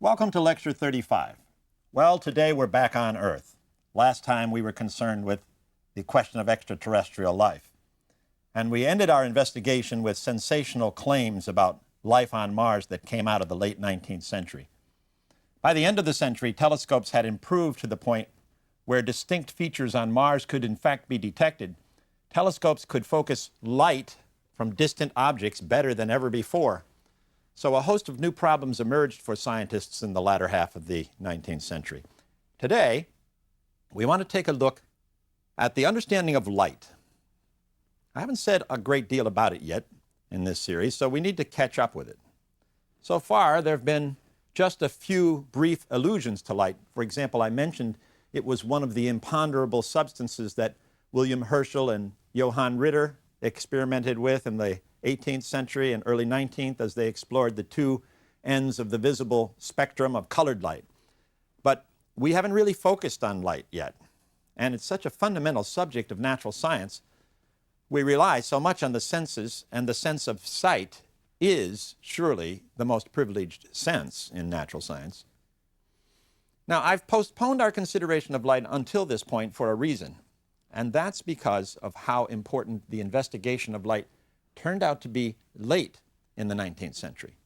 Welcome to Lecture 35. Well, today we're back on Earth. Last time we were concerned with the question of extraterrestrial life. And we ended our investigation with sensational claims about life on Mars that came out of the late 19th century. By the end of the century, telescopes had improved to the point where distinct features on Mars could in fact be detected. Telescopes could focus light from distant objects better than ever before. So a host of new problems emerged for scientists in the latter half of the 19th century. Today, we want to take a look at the understanding of light. I haven't said a great deal about it yet in this series, so we need to catch up with it. So far, there have been just a few brief allusions to light. For example, I mentioned it was one of the imponderable substances that William Herschel and Johann Ritter experimented with in the 18th century and early 19th as they explored the two ends of the visible spectrum of colored light. But we haven't really focused on light yet. And it's such a fundamental subject of natural science. We rely so much on the senses, and the sense of sight is surely the most privileged sense in natural science. Now, I've postponed our consideration of light until this point for a reason, and that's because of how important the investigation of light turned out to be late in the 19th century.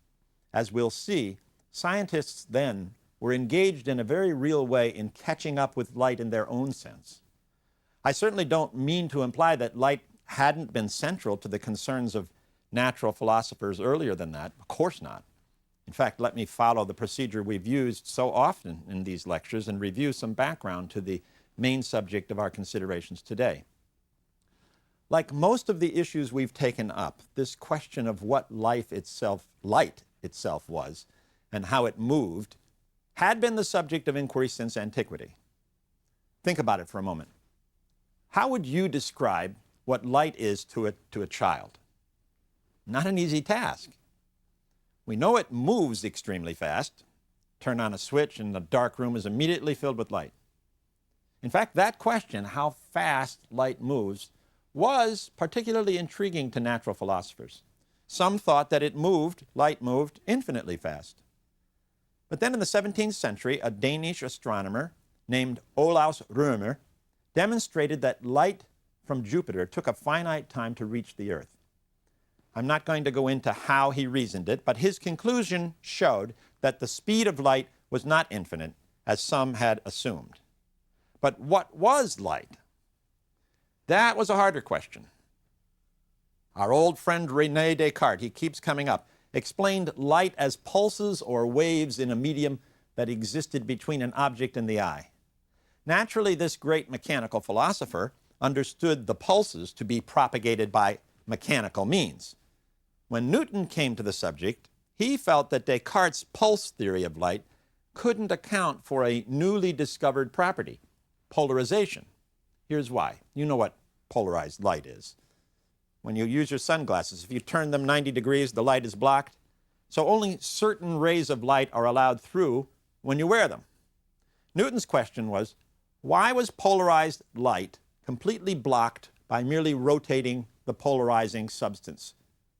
As we'll see, scientists then were engaged in a very real way in catching up with light in their own sense. I certainly don't mean to imply that light hadn't been central to the concerns of natural philosophers earlier than that. Of course not. In fact, let me follow the procedure we've used so often in these lectures and review some background to the main subject of our considerations today. Like most of the issues we've taken up, this question of what light itself was and how it moved had been the subject of inquiry since antiquity. Think about it for a moment. How would you describe what light is to a child? Not an easy task. We know it moves extremely fast. Turn on a switch and the dark room is immediately filled with light. In fact, that question, how fast light moves, was particularly intriguing to natural philosophers. Some thought that light moved infinitely fast. But then in the 17th century, a Danish astronomer named Olaus Rømer demonstrated that light from Jupiter took a finite time to reach the Earth. I'm not going to go into how he reasoned it, but his conclusion showed that the speed of light was not infinite, as some had assumed. But what was light? That was a harder question. Our old friend René Descartes, he keeps coming up, explained light as pulses or waves in a medium that existed between an object and the eye. Naturally, this great mechanical philosopher understood the pulses to be propagated by mechanical means. When Newton came to the subject, he felt that Descartes' pulse theory of light couldn't account for a newly discovered property, polarization. Here's why. You know what polarized light is. When you use your sunglasses, if you turn them 90 degrees, the light is blocked. So only certain rays of light are allowed through when you wear them. Newton's question was, why was polarized light completely blocked by merely rotating the polarizing substance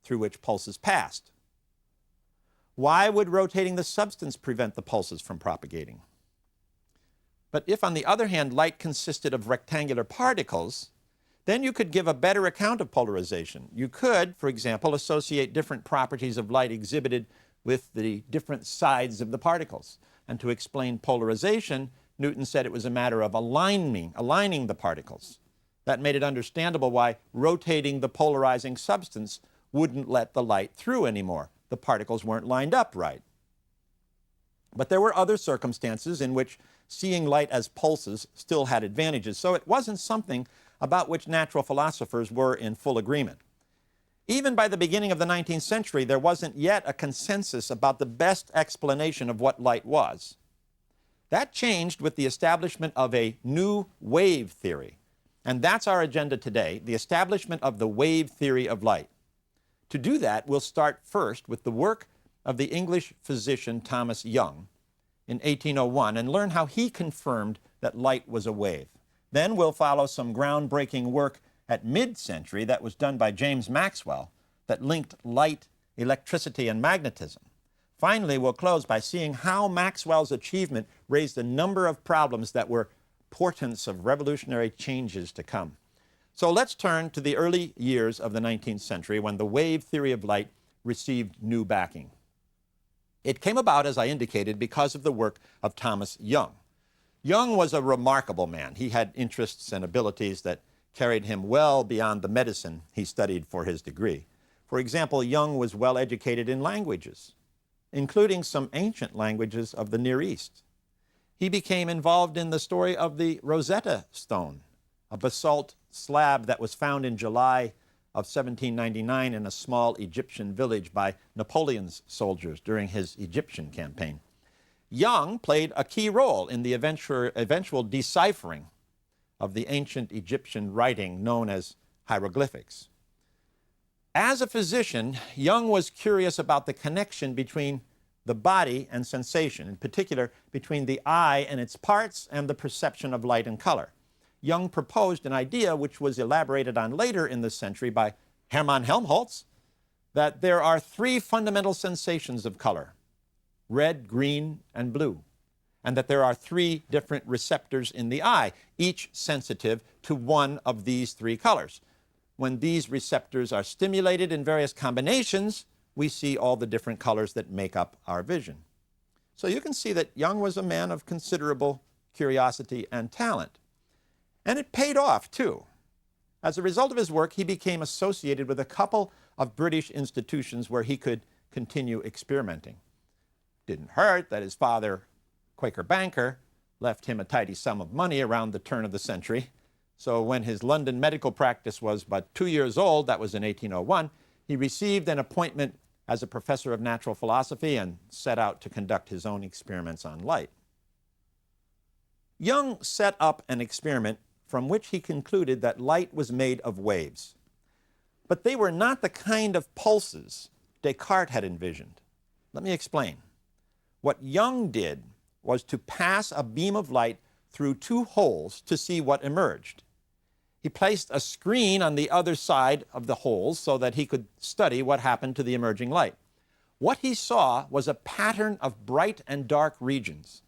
through which pulses passed? Why would rotating the substance prevent the pulses from propagating? But if, on the other hand, light consisted of rectangular particles, then you could give a better account of polarization. You could, for example, associate different properties of light exhibited with the different sides of the particles. And to explain polarization, Newton said it was a matter of aligning the particles. That made it understandable why rotating the polarizing substance wouldn't let the light through anymore. The particles weren't lined up right. But there were other circumstances in which seeing light as pulses still had advantages, so it wasn't something about which natural philosophers were in full agreement. Even by the beginning of the 19th century, there wasn't yet a consensus about the best explanation of what light was. That changed with the establishment of a new wave theory. And that's our agenda today, the establishment of the wave theory of light. To do that, we'll start first with the work of the English physician Thomas Young in 1801 and learn how he confirmed that light was a wave. Then we'll follow some groundbreaking work at mid-century that was done by James Maxwell that linked light, electricity, and magnetism. Finally, we'll close by seeing how Maxwell's achievement raised a number of problems that were portents of revolutionary changes to come. So let's turn to the early years of the 19th century when the wave theory of light received new backing. It came about, as I indicated, because of the work of Thomas Young. Young was a remarkable man. He had interests and abilities that carried him well beyond the medicine he studied for his degree. For example, Young was well educated in languages, including some ancient languages of the Near East. He became involved in the story of the Rosetta Stone, a basalt slab that was found in July of 1799 in a small Egyptian village by Napoleon's soldiers during his Egyptian campaign. Young played a key role in the eventual deciphering of the ancient Egyptian writing known as hieroglyphics. As a physician, Young was curious about the connection between the body and sensation, in particular between the eye and its parts and the perception of light and color. Young proposed an idea which was elaborated on later in the century by Hermann Helmholtz, that there are three fundamental sensations of color: red, green, and blue, and that there are three different receptors in the eye, each sensitive to one of these three colors. When these receptors are stimulated in various combinations, we see all the different colors that make up our vision. So you can see that Young was a man of considerable curiosity and talent. And it paid off, too. As a result of his work, he became associated with a couple of British institutions where he could continue experimenting. Didn't hurt that his father, Quaker banker, left him a tidy sum of money around the turn of the century. So when his London medical practice was but 2 years old, that was in 1801, he received an appointment as a professor of natural philosophy and set out to conduct his own experiments on light. Young set up an experiment from which he concluded that light was made of waves. But they were not the kind of pulses Descartes had envisioned. Let me explain. What Young did was to pass a beam of light through two holes to see what emerged. He placed a screen on the other side of the holes so that he could study what happened to the emerging light. What he saw was a pattern of bright and dark regions.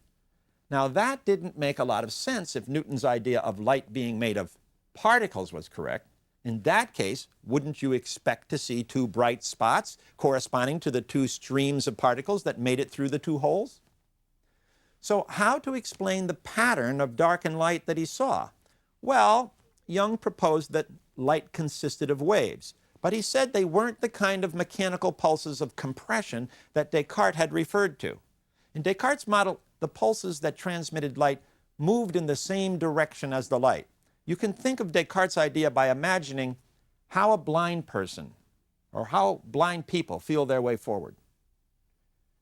Now, that didn't make a lot of sense if Newton's idea of light being made of particles was correct. In that case, wouldn't you expect to see two bright spots corresponding to the two streams of particles that made it through the two holes? So how to explain the pattern of dark and light that he saw? Well, Young proposed that light consisted of waves, but he said they weren't the kind of mechanical pulses of compression that Descartes had referred to. In Descartes' model, the pulses that transmitted light moved in the same direction as the light. You can think of Descartes' idea by imagining how a blind person or how blind people feel their way forward.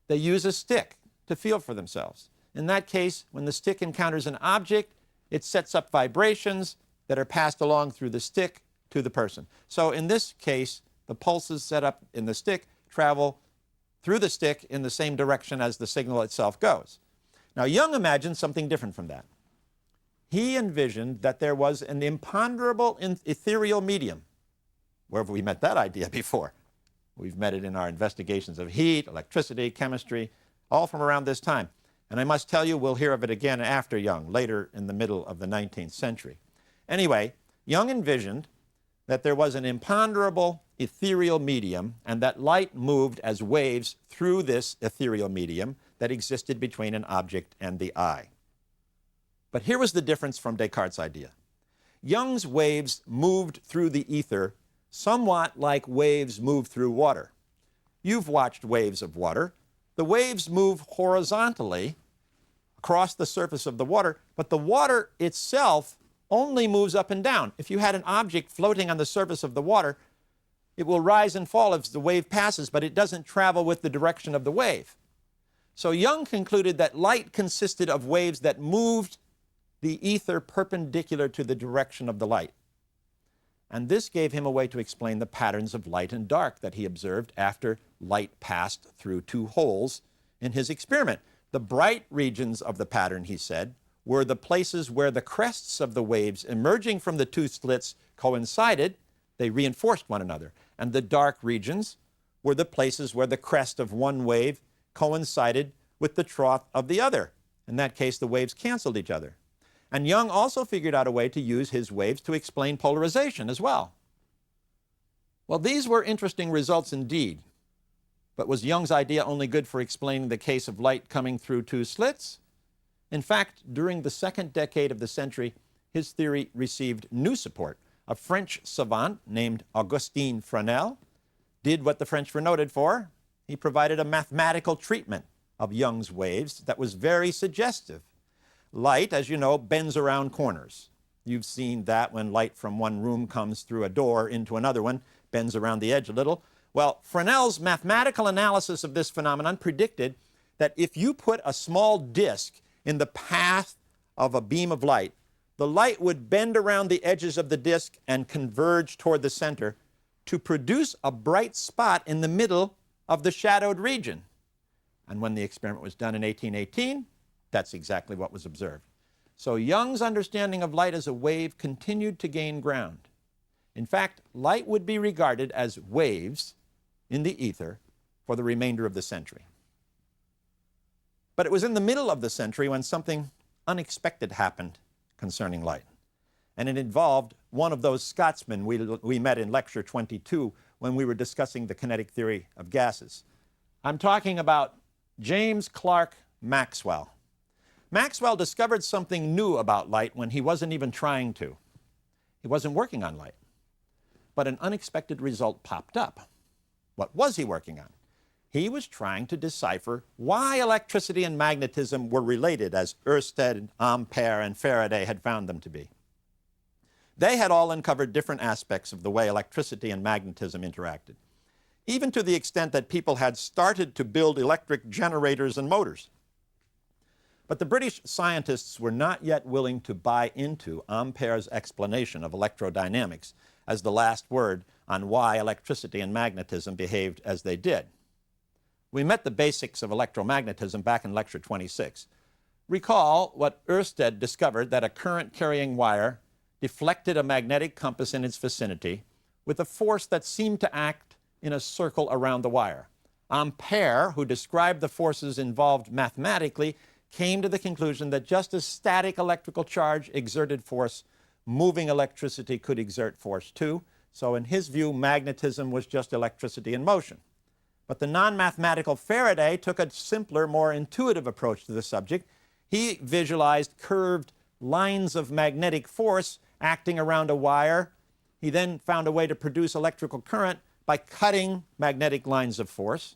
They use a stick to feel for themselves. In that case, when the stick encounters an object, it sets up vibrations that are passed along through the stick to the person. So in this case, the pulses set up in the stick travel through the stick in the same direction as the signal itself goes. Now, Young imagined something different from that. He envisioned that there was an imponderable ethereal medium. Where have we met that idea before? We've met it in our investigations of heat, electricity, chemistry, all from around this time. And I must tell you, we'll hear of it again after Young, later in the middle of the 19th century. Anyway, Young envisioned that there was an imponderable ethereal medium and that light moved as waves through this ethereal medium that existed between an object and the eye. But here was the difference from Descartes' idea. Young's waves moved through the ether somewhat like waves move through water. You've watched waves of water. The waves move horizontally across the surface of the water, but the water itself only moves up and down. If you had an object floating on the surface of the water, it will rise and fall as the wave passes, but it doesn't travel with the direction of the wave. So Young concluded that light consisted of waves that moved the ether perpendicular to the direction of the light. And this gave him a way to explain the patterns of light and dark that he observed after light passed through two holes in his experiment. The bright regions of the pattern, he said, were the places where the crests of the waves emerging from the two slits coincided. They reinforced one another. And the dark regions were the places where the crest of one wave coincided with the trough of the other. In that case, the waves canceled each other. And Young also figured out a way to use his waves to explain polarization as well. Well, these were interesting results indeed. But was Young's idea only good for explaining the case of light coming through two slits? In fact, during the second decade of the century, his theory received new support. A French savant named Augustin Fresnel did what the French were noted for. He provided a mathematical treatment of Young's waves that was very suggestive. Light, as you know, bends around corners. You've seen that when light from one room comes through a door into another one, bends around the edge a little. Well, Fresnel's mathematical analysis of this phenomenon predicted that if you put a small disk in the path of a beam of light, the light would bend around the edges of the disk and converge toward the center to produce a bright spot in the middle of the shadowed region. And when the experiment was done in 1818, that's exactly what was observed. So Young's understanding of light as a wave continued to gain ground. In fact, light would be regarded as waves in the ether for the remainder of the century. But it was in the middle of the century when something unexpected happened concerning light. And it involved one of those Scotsmen we met in lecture 22 when we were discussing the kinetic theory of gases. I'm talking about James Clerk Maxwell. Maxwell discovered something new about light when he wasn't even trying to. He wasn't working on light. But an unexpected result popped up. What was he working on? He was trying to decipher why electricity and magnetism were related as Ørsted, Ampere, and Faraday had found them to be. They had all uncovered different aspects of the way electricity and magnetism interacted, even to the extent that people had started to build electric generators and motors. But the British scientists were not yet willing to buy into Ampere's explanation of electrodynamics as the last word on why electricity and magnetism behaved as they did. We met the basics of electromagnetism back in lecture 26. Recall what Ørsted discovered, that a current-carrying wire deflected a magnetic compass in its vicinity with a force that seemed to act in a circle around the wire. Ampere, who described the forces involved mathematically, came to the conclusion that just as static electrical charge exerted force, moving electricity could exert force too. So in his view, magnetism was just electricity in motion. But the non-mathematical Faraday took a simpler, more intuitive approach to the subject. He visualized curved lines of magnetic force acting around a wire. He then found a way to produce electrical current by cutting magnetic lines of force.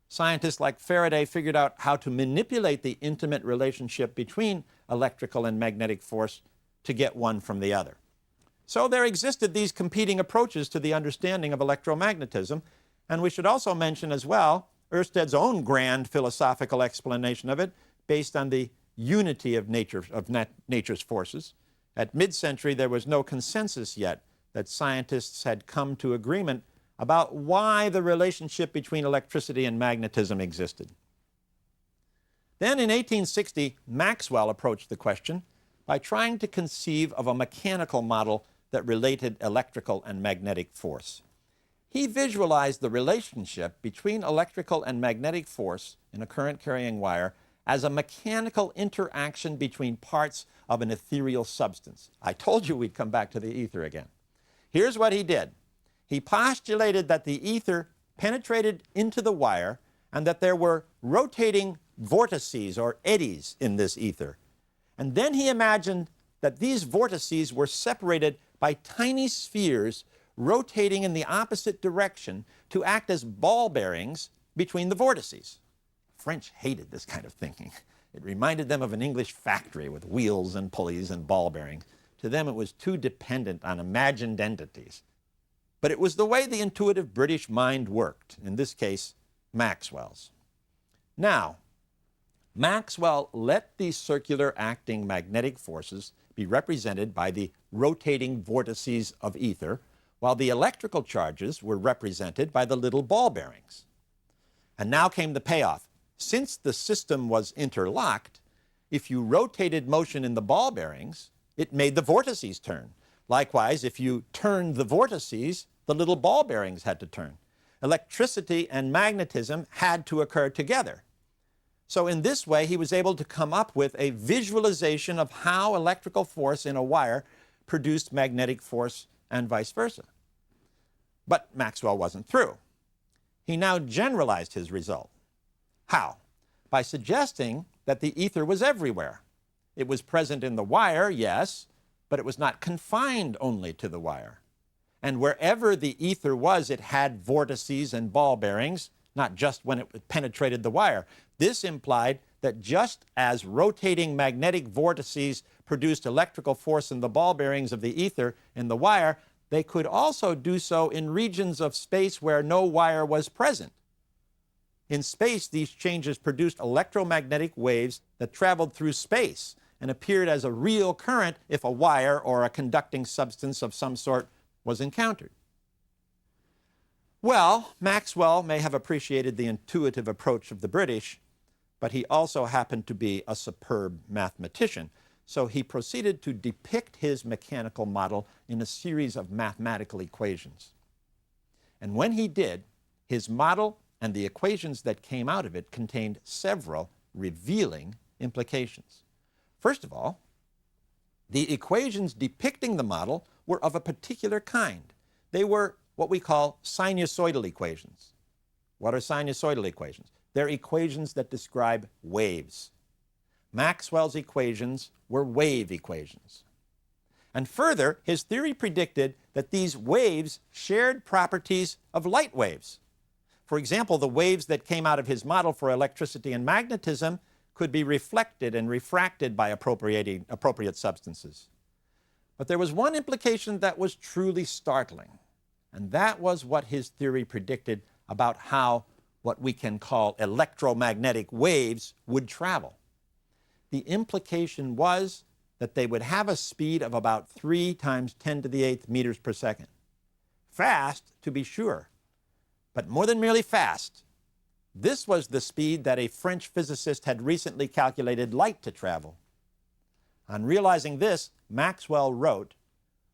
Scientists like Faraday figured out how to manipulate the intimate relationship between electrical and magnetic force to get one from the other. So there existed these competing approaches to the understanding of electromagnetism. And we should also mention as well Ørsted's own grand philosophical explanation of it based on the unity of nature's forces. At mid-century, there was no consensus yet that scientists had come to agreement about why the relationship between electricity and magnetism existed. Then in 1860, Maxwell approached the question by trying to conceive of a mechanical model that related electrical and magnetic force. He visualized the relationship between electrical and magnetic force in a current-carrying wire as a mechanical interaction between parts of an ethereal substance. I told you we'd come back to the ether again. Here's what he did. He postulated that the ether penetrated into the wire and that there were rotating vortices or eddies in this ether. And then he imagined that these vortices were separated by tiny spheres rotating in the opposite direction to act as ball bearings between the vortices. French hated this kind of thinking. It reminded them of an English factory with wheels and pulleys and ball bearings. To them, it was too dependent on imagined entities. But it was the way the intuitive British mind worked, in this case, Maxwell's. Now, Maxwell let these circular acting magnetic forces be represented by the rotating vortices of ether, while the electrical charges were represented by the little ball bearings. And now came the payoff. Since the system was interlocked, if you rotated motion in the ball bearings, it made the vortices turn. Likewise, if you turned the vortices, the little ball bearings had to turn. Electricity and magnetism had to occur together. So in this way, he was able to come up with a visualization of how electrical force in a wire produced magnetic force and vice versa. But Maxwell wasn't through. He now generalized his result. How? By suggesting that the ether was everywhere. It was present in the wire, yes, but it was not confined only to the wire. And wherever the ether was, it had vortices and ball bearings, not just when it penetrated the wire. This implied that just as rotating magnetic vortices produced electrical force in the ball bearings of the ether in the wire, they could also do so in regions of space where no wire was present. In space, these changes produced electromagnetic waves that traveled through space and appeared as a real current if a wire or a conducting substance of some sort was encountered. Well, Maxwell may have appreciated the intuitive approach of the British, but he also happened to be a superb mathematician. So he proceeded to depict his mechanical model in a series of mathematical equations. And when he did, his model and the equations that came out of it contained several revealing implications. First of all, the equations depicting the model were of a particular kind. They were what we call sinusoidal equations. What are sinusoidal equations? They're equations that describe waves. Maxwell's equations were wave equations. And further, his theory predicted that these waves shared properties of light waves. For example, the waves that came out of his model for electricity and magnetism could be reflected and refracted by appropriate substances. But there was one implication that was truly startling, and that was what his theory predicted about how what we can call electromagnetic waves would travel. The implication was that they would have a speed of about 3 times 10 to the 8th meters per second. Fast, to be sure, but more than merely fast. This was the speed that a French physicist had recently calculated light to travel. On realizing this, Maxwell wrote,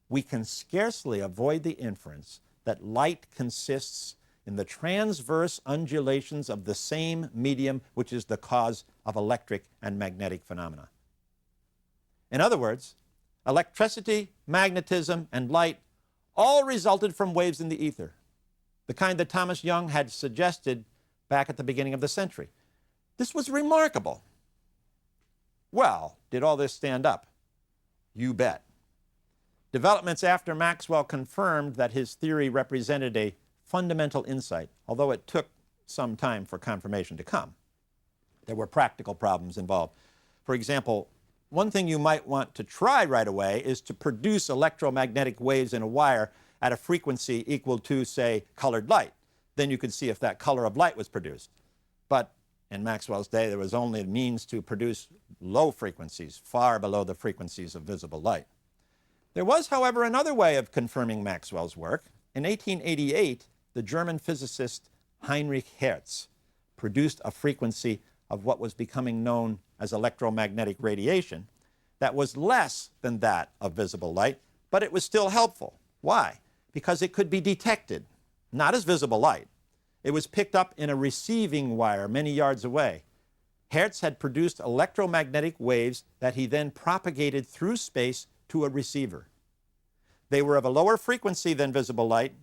"We can scarcely avoid the inference that light consists in the transverse undulations of the same medium which is the cause of electric and magnetic phenomena." In other words, electricity, magnetism, and light all resulted from waves in the ether, the kind that Thomas Young had suggested back at the beginning of the century. This was remarkable. Well, did all this stand up? You bet. Developments after Maxwell confirmed that his theory represented a fundamental insight, although it took some time for confirmation to come. There were practical problems involved. For example, one thing you might want to try right away is to produce electromagnetic waves in a wire at a frequency equal to, say, colored light. Then you could see if that color of light was produced. But in Maxwell's day, there was only a means to produce low frequencies, far below the frequencies of visible light. There was, however, another way of confirming Maxwell's work. In 1888, the German physicist Heinrich Hertz produced a frequency of what was becoming known as electromagnetic radiation that was less than that of visible light, but it was still helpful. Why? Because it could be detected, not as visible light. It was picked up in a receiving wire many yards away. Hertz had produced electromagnetic waves that he then propagated through space to a receiver. They were of a lower frequency than visible light.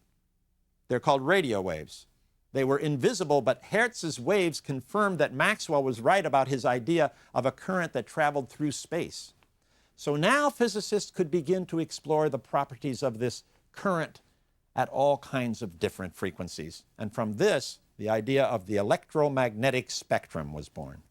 They're called radio waves. They were invisible, but Hertz's waves confirmed that Maxwell was right about his idea of a current that traveled through space. So now physicists could begin to explore the properties of this current at all kinds of different frequencies. And from this, the idea of the electromagnetic spectrum was born.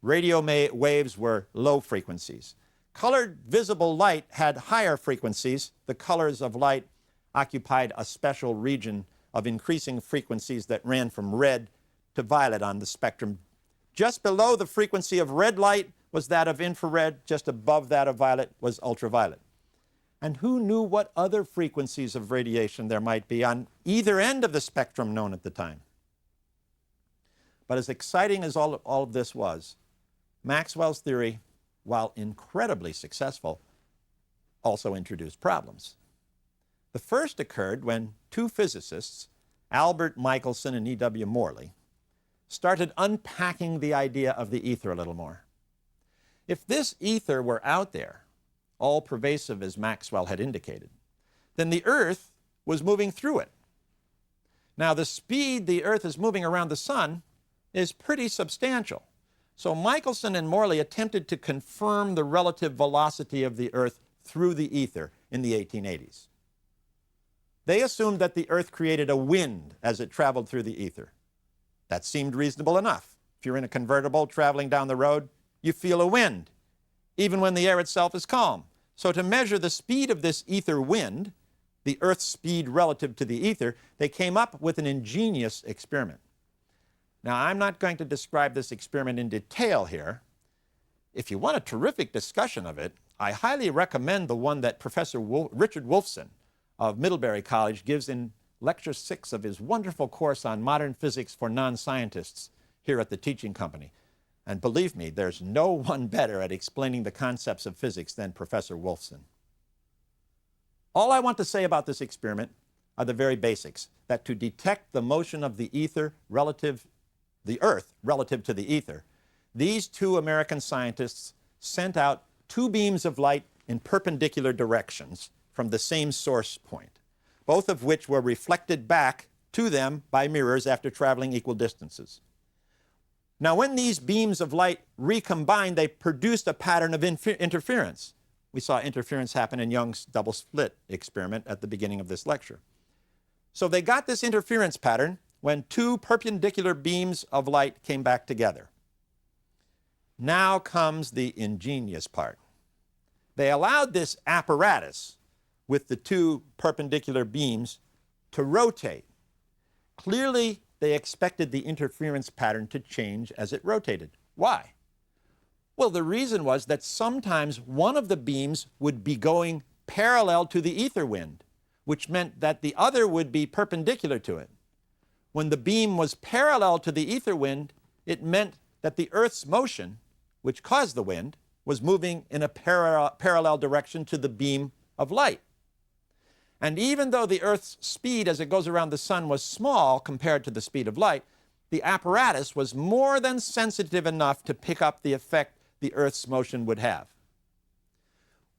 Radio waves were low frequencies. Colored visible light had higher frequencies. The colors of light occupied a special region of increasing frequencies that ran from red to violet on the spectrum. Just below the frequency of red light was that of infrared. Just above that of violet was ultraviolet. And who knew what other frequencies of radiation there might be on either end of the spectrum known at the time? But as exciting as all of this was, Maxwell's theory, while incredibly successful, also introduced problems. The first occurred when two physicists, Albert Michelson and E.W. Morley, started unpacking the idea of the ether a little more. If this ether were out there, all pervasive as Maxwell had indicated, then the Earth was moving through it. Now, the speed the Earth is moving around the sun is pretty substantial. So Michelson and Morley attempted to confirm the relative velocity of the Earth through the ether in the 1880s. They assumed that the Earth created a wind as it traveled through the ether. That seemed reasonable enough. If you're in a convertible traveling down the road, you feel a wind, even when the air itself is calm. So to measure the speed of this ether wind, the Earth's speed relative to the ether, they came up with an ingenious experiment. Now, I'm not going to describe this experiment in detail here. If you want a terrific discussion of it, I highly recommend the one that Professor Richard Wolfson of Middlebury College gives in Lecture 6 of his wonderful course on modern physics for non-scientists here at the Teaching Company. And believe me, there's no one better at explaining the concepts of physics than Professor Wolfson. All I want to say about this experiment are the very basics, that to detect the motion of the ether the Earth relative to the ether, these two American scientists sent out two beams of light in perpendicular directions from the same source point, both of which were reflected back to them by mirrors after traveling equal distances. Now, when these beams of light recombined, they produced a pattern of interference. We saw interference happen in Young's double slit experiment at the beginning of this lecture. So they got this interference pattern when two perpendicular beams of light came back together. Now comes the ingenious part. They allowed this apparatus with the two perpendicular beams to rotate. Clearly, they expected the interference pattern to change as it rotated. Why? Well, the reason was that sometimes one of the beams would be going parallel to the ether wind, which meant that the other would be perpendicular to it. When the beam was parallel to the ether wind, it meant that the Earth's motion, which caused the wind, was moving in a parallel direction to the beam of light. And even though the Earth's speed as it goes around the sun was small compared to the speed of light, the apparatus was more than sensitive enough to pick up the effect the Earth's motion would have.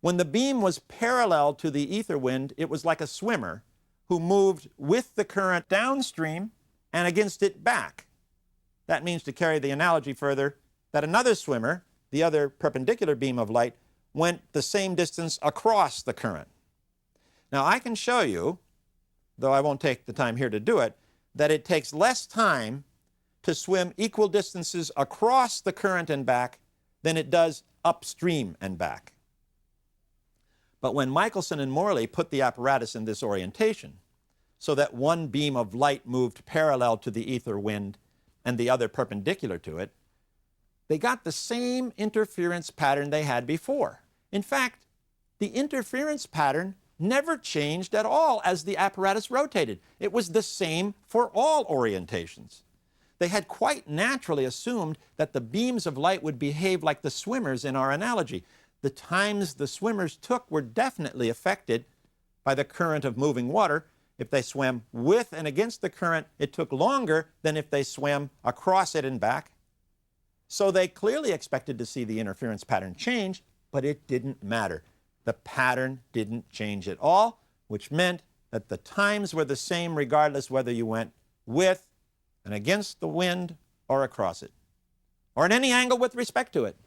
When the beam was parallel to the ether wind, it was like a swimmer who moved with the current downstream and against it back. That means, to carry the analogy further, that another swimmer, the other perpendicular beam of light, went the same distance across the current. Now, I can show you, though I won't take the time here to do it, that it takes less time to swim equal distances across the current and back than it does upstream and back. But when Michelson and Morley put the apparatus in this orientation, so that one beam of light moved parallel to the ether wind and the other perpendicular to it, they got the same interference pattern they had before. In fact, the interference pattern never changed at all as the apparatus rotated. It was the same for all orientations. They had quite naturally assumed that the beams of light would behave like the swimmers in our analogy. The times the swimmers took were definitely affected by the current of moving water. If they swam with and against the current, it took longer than if they swam across it and back. So they clearly expected to see the interference pattern change, but it didn't matter. The pattern didn't change at all, which meant that the times were the same regardless whether you went with and against the wind or across it, or at any angle with respect to it.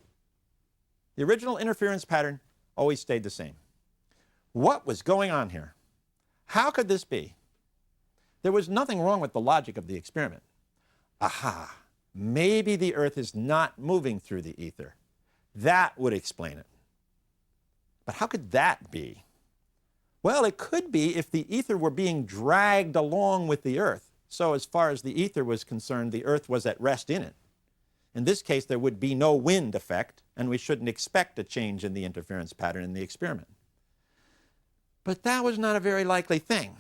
The original interference pattern always stayed the same. What was going on here? How could this be? There was nothing wrong with the logic of the experiment. Aha, maybe the Earth is not moving through the ether. That would explain it. But how could that be? Well, it could be if the ether were being dragged along with the Earth. So as far as the ether was concerned, the Earth was at rest in it. In this case, there would be no wind effect, and we shouldn't expect a change in the interference pattern in the experiment. But that was not a very likely thing,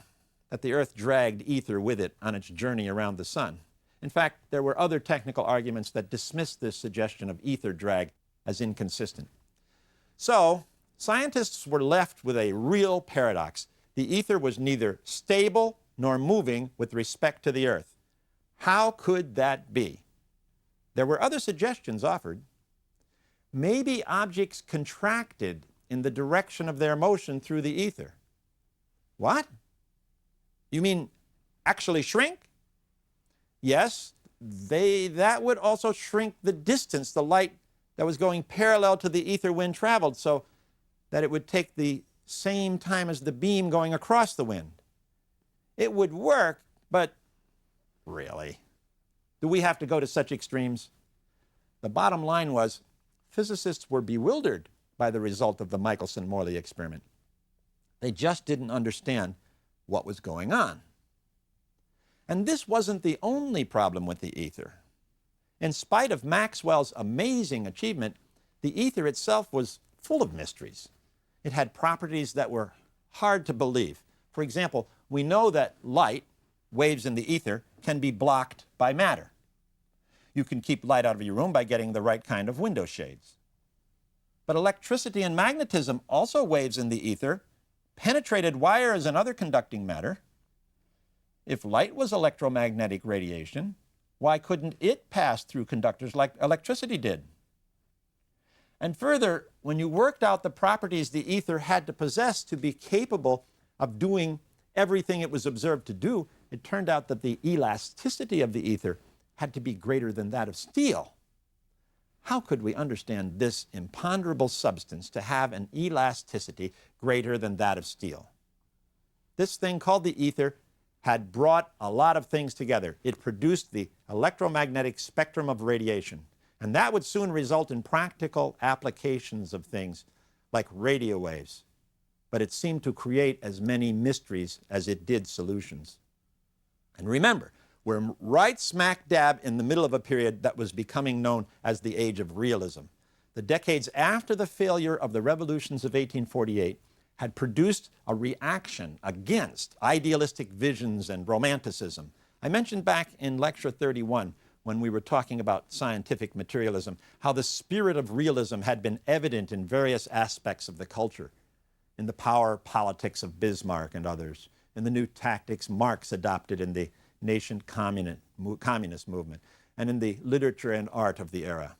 that the Earth dragged ether with it on its journey around the sun. In fact, there were other technical arguments that dismissed this suggestion of ether drag as inconsistent. So, scientists were left with a real paradox. The ether was neither stable nor moving with respect to the Earth. How could that be? There were other suggestions offered. Maybe objects contracted in the direction of their motion through the ether. What? You mean actually shrink? Yes, that would also shrink the distance the light that was going parallel to the ether wind traveled, so that it would take the same time as the beam going across the wind. It would work, but really? Do we have to go to such extremes? The bottom line was, physicists were bewildered by the result of the Michelson-Morley experiment. They just didn't understand what was going on. And this wasn't the only problem with the ether. In spite of Maxwell's amazing achievement, the ether itself was full of mysteries. It had properties that were hard to believe. For example, we know that light, waves in the ether, can be blocked by matter. You can keep light out of your room by getting the right kind of window shades. But electricity and magnetism, also waves in the ether, penetrated wires and other conducting matter. If light was electromagnetic radiation, why couldn't it pass through conductors like electricity did? And further, when you worked out the properties the ether had to possess to be capable of doing everything it was observed to do, it turned out that the elasticity of the ether had to be greater than that of steel. How could we understand this imponderable substance to have an elasticity greater than that of steel? This thing called the ether had brought a lot of things together. It produced the electromagnetic spectrum of radiation, and that would soon result in practical applications of things like radio waves. But it seemed to create as many mysteries as it did solutions. And remember, we're right smack dab in the middle of a period that was becoming known as the Age of Realism. The decades after the failure of the revolutions of 1848 had produced a reaction against idealistic visions and romanticism. I mentioned back in lecture 31, when we were talking about scientific materialism, how the spirit of realism had been evident in various aspects of the culture, in the power politics of Bismarck and others, in the new tactics Marx adopted in the nation communist movement, and in the literature and art of the era.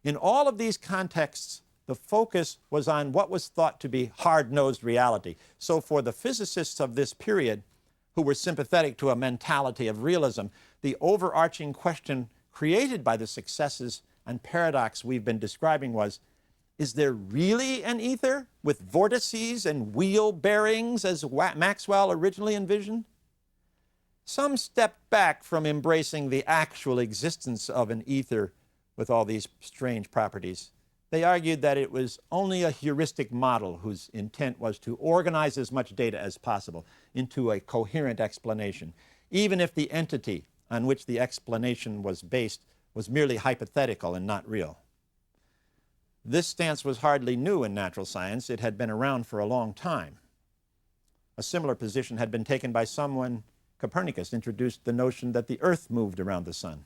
In all of these contexts, the focus was on what was thought to be hard-nosed reality. So for the physicists of this period, who were sympathetic to a mentality of realism, the overarching question created by the successes and paradox we've been describing was, is there really an ether with vortices and wheel bearings as Maxwell originally envisioned? Some stepped back from embracing the actual existence of an ether with all these strange properties. They argued that it was only a heuristic model whose intent was to organize as much data as possible into a coherent explanation, even if the entity on which the explanation was based was merely hypothetical and not real. This stance was hardly new in natural science. It had been around for a long time. A similar position had been taken by someone. Copernicus introduced the notion that the Earth moved around the sun.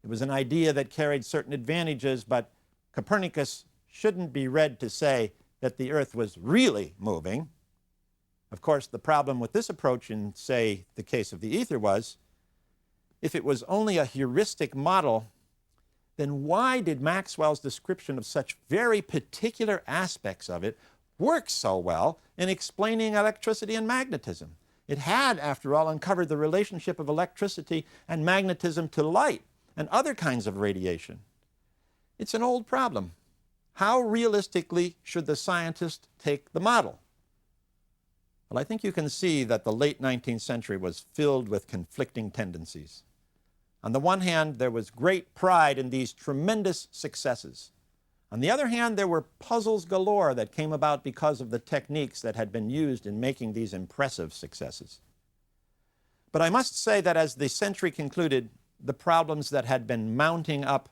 It was an idea that carried certain advantages, but Copernicus shouldn't be read to say that the Earth was really moving. Of course, the problem with this approach in, say, the case of the ether was, if it was only a heuristic model, then why did Maxwell's description of such very particular aspects of it work so well in explaining electricity and magnetism? It had, after all, uncovered the relationship of electricity and magnetism to light and other kinds of radiation. It's an old problem. How realistically should the scientist take the model? Well, I think you can see that the late 19th century was filled with conflicting tendencies. On the one hand, there was great pride in these tremendous successes. On the other hand, there were puzzles galore that came about because of the techniques that had been used in making these impressive successes. But I must say that as the century concluded, the problems that had been mounting up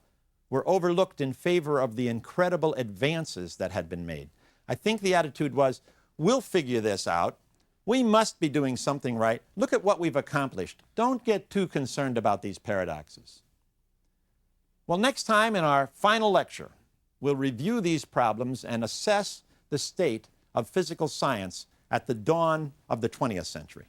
were overlooked in favor of the incredible advances that had been made. I think the attitude was, we'll figure this out. We must be doing something right. Look at what we've accomplished. Don't get too concerned about these paradoxes. Well, next time in our final lecture, we'll review these problems and assess the state of physical science at the dawn of the 20th century.